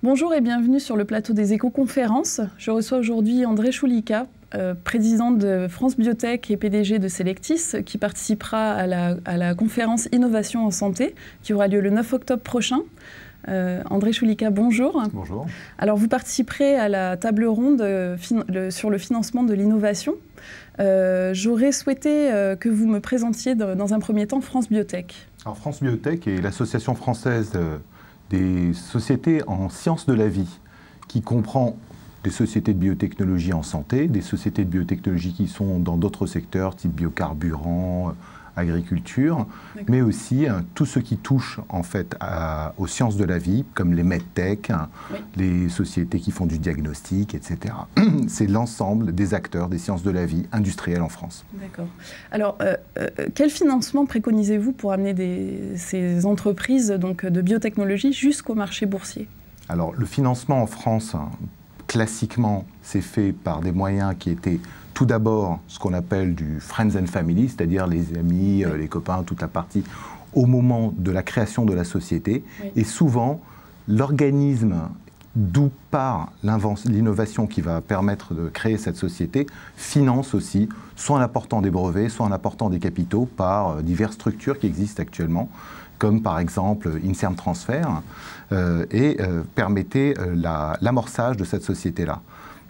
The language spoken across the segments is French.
Bonjour et bienvenue sur le plateau des Éco-conférences. Je reçois aujourd'hui André Choulika, président de France Biotech et PDG de Selectis, qui participera à la conférence Innovation en santé, qui aura lieu le 9 octobre prochain. André Choulika, bonjour. Bonjour. Alors vous participerez à la table ronde sur le financement de l'innovation. J'aurais souhaité que vous me présentiez dans un premier temps France Biotech. Alors France Biotech est l'association française des sociétés en sciences de la vie, qui comprend des sociétés de biotechnologie en santé, des sociétés de biotechnologie qui sont dans d'autres secteurs, type biocarburants, agriculture, mais aussi tout ce qui touche en fait aux sciences de la vie, comme les medtech, oui, les sociétés qui font du diagnostic, etc. C'est l'ensemble des acteurs des sciences de la vie industrielles en France. D'accord. Alors, quel financement préconisez-vous pour amener ces entreprises donc, de biotechnologie jusqu'au marché boursier? Alors, le financement en France, classiquement, c'est fait par des moyens qui étaient tout d'abord ce qu'on appelle du Friends and Family, c'est-à-dire les amis, oui, les copains, toute la partie au moment de la création de la société. Oui. Et souvent, l'organisme d'où part l'innovation qui va permettre de créer cette société finance aussi, soit en apportant des brevets, soit en apportant des capitaux par diverses structures qui existent actuellement, comme par exemple Inserm Transfer, permettait l'amorçage de cette société-là.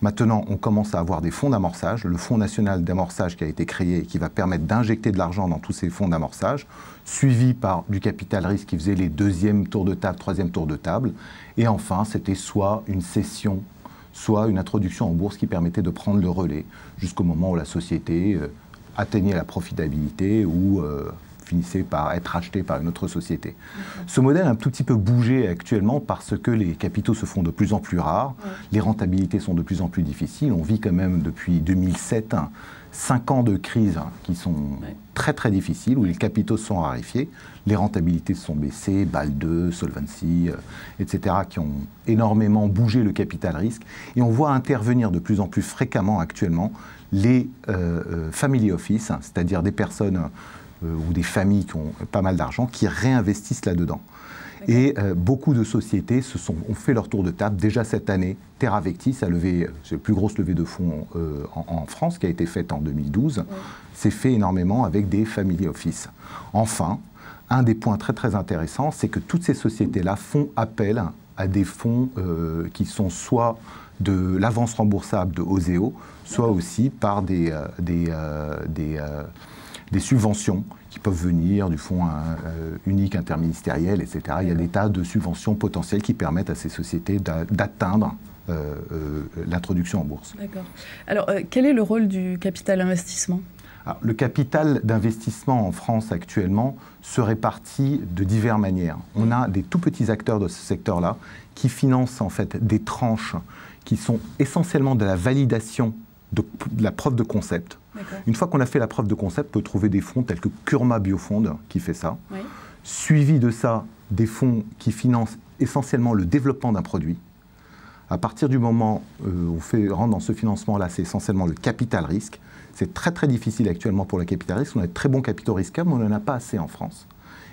Maintenant, on commence à avoir des fonds d'amorçage, le Fonds national d'amorçage qui a été créé et qui va permettre d'injecter de l'argent dans tous ces fonds d'amorçage, suivi par du capital risque qui faisait les deuxième tours de table, troisième tour de table. Et enfin, c'était soit une cession, soit une introduction en bourse qui permettait de prendre le relais jusqu'au moment où la société atteignait la profitabilité ou finissait par être acheté par une autre société. Ce modèle a un tout petit peu bougé actuellement parce que les capitaux se font de plus en plus rares, les rentabilités sont de plus en plus difficiles. On vit quand même depuis 2007 5 ans de crise qui sont très très difficiles, où les capitaux sont raréfiés, les rentabilités sont baissées, BAL 2, Solvency, etc., qui ont énormément bougé le capital risque. Et on voit intervenir de plus en plus fréquemment actuellement les family office, c'est-à-dire des personnes ou des familles qui ont pas mal d'argent, qui réinvestissent là-dedans. Et beaucoup de sociétés ont fait leur tour de table. Déjà cette année, Terravectis a levé, c'est la plus grosse levée de fonds en France, qui a été faite en 2012. C'est fait énormément avec des family office. Enfin, un des points très très intéressants, c'est que toutes ces sociétés-là font appel à des fonds qui sont soit de l'avance remboursable de OSEO, soit aussi par des subventions qui peuvent venir du fonds unique interministériel, etc. Il y a des tas de subventions potentielles qui permettent à ces sociétés d'atteindre l'introduction en bourse. D'accord. Alors, quel est le rôle du capital investissement? Alors, le capital d'investissement en France actuellement se répartit de diverses manières. On a des tout petits acteurs de ce secteur-là qui financent en fait des tranches qui sont essentiellement de la validation de la preuve de concept. Une fois qu'on a fait la preuve de concept, on peut trouver des fonds tels que Kurma Biofond qui fait ça. Oui. Suivi de ça, des fonds qui financent essentiellement le développement d'un produit. À partir du moment où on rentre dans ce financement-là, c'est essentiellement le capital risque. C'est très très difficile actuellement pour le capital risque. On a de très bons capitaux risquables, mais on n'en a pas assez en France.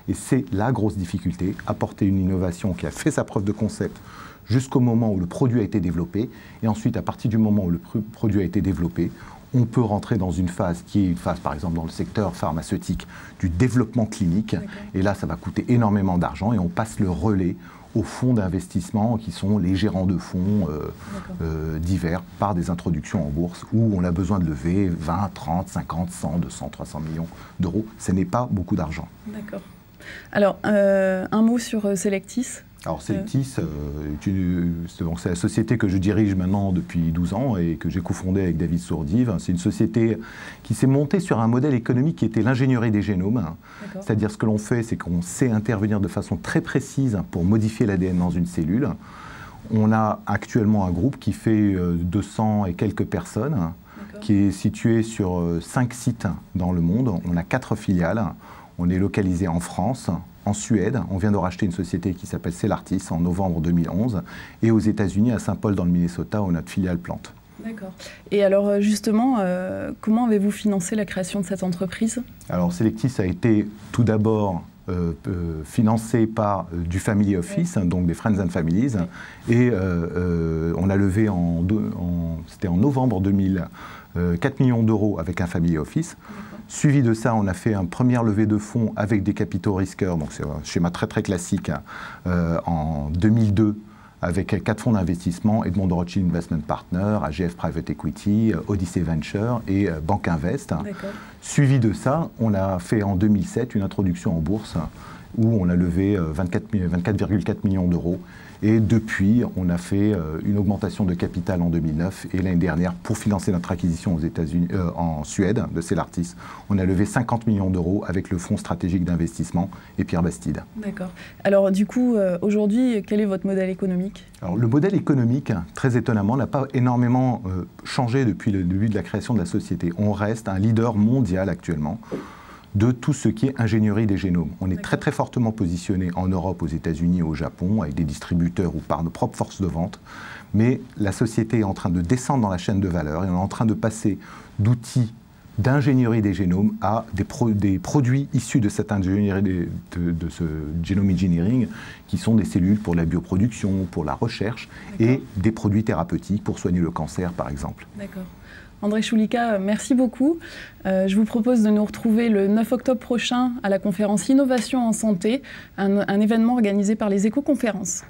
Et c'est la grosse difficulté, apporter une innovation qui a fait sa preuve de concept jusqu'au moment où le produit a été développé. Et ensuite, à partir du moment où le produit a été développé, on peut rentrer dans une phase qui est une phase, par exemple, dans le secteur pharmaceutique, du développement clinique. Et là, ça va coûter énormément d'argent et on passe le relais aux fonds d'investissement qui sont les gérants de fonds divers par des introductions en bourse où on a besoin de lever 20, 30, 50, 100, 200, 300 millions d'euros. Ce n'est pas beaucoup d'argent. D'accord. Alors, un mot sur Selectis. Alors Selectis, c'est la société que je dirige maintenant depuis 12 ans et que j'ai cofondée avec David Sourdive. C'est une société qui s'est montée sur un modèle économique qui était l'ingénierie des génomes. C'est-à-dire ce que l'on fait, c'est qu'on sait intervenir de façon très précise pour modifier l'ADN dans une cellule. On a actuellement un groupe qui fait 200 et quelques personnes, qui est situé sur 5 sites dans le monde. On a 4 filiales. On est localisé en France, en Suède. On vient de racheter une société qui s'appelle Celartis en novembre 2011. Et aux États-Unis, à Saint-Paul, dans le Minnesota, où on a notre filiale plante. D'accord. Et alors justement, comment avez-vous financé la création de cette entreprise? Alors Selectis a été tout d'abord financé par du Family Office, donc des Friends and Families. Et on a levé, c'était en novembre 2000, 4 millions d'euros avec un Family Office. Suivi de ça, on a fait une première levée de fonds avec des capitaux risqueurs, donc c'est un schéma très très classique, en 2002, avec 4 fonds d'investissement, Edmond de Rothschild Investment Partner, AGF Private Equity, Odyssey Venture et Bank Invest. Suivi de ça, on a fait en 2007 une introduction en bourse où on a levé 24,4 millions d'euros. Et depuis, on a fait une augmentation de capital en 2009 et l'année dernière, pour financer notre acquisition aux États-Unis, en Suède, de Celartis, on a levé 50 millions d'euros avec le Fonds stratégique d'investissement et Pierre Bastide. D'accord. Alors du coup, aujourd'hui, quel est votre modèle économique? Alors, le modèle économique, très étonnamment, n'a pas énormément changé depuis le début de la création de la société. On reste un leader mondial actuellement de tout ce qui est ingénierie des génomes. On est très très fortement positionné en Europe, aux États-Unis et au Japon, avec des distributeurs ou par nos propres forces de vente. Mais la société est en train de descendre dans la chaîne de valeur et on est en train de passer d'outils d'ingénierie des génomes à des produits issus de cette ingénierie, de ce genome engineering, qui sont des cellules pour la bioproduction, pour la recherche et des produits thérapeutiques pour soigner le cancer, par exemple. D'accord. André Choulika, merci beaucoup. Je vous propose de nous retrouver le 9 octobre prochain à la conférence Innovation en santé, un événement organisé par les Écoconférences.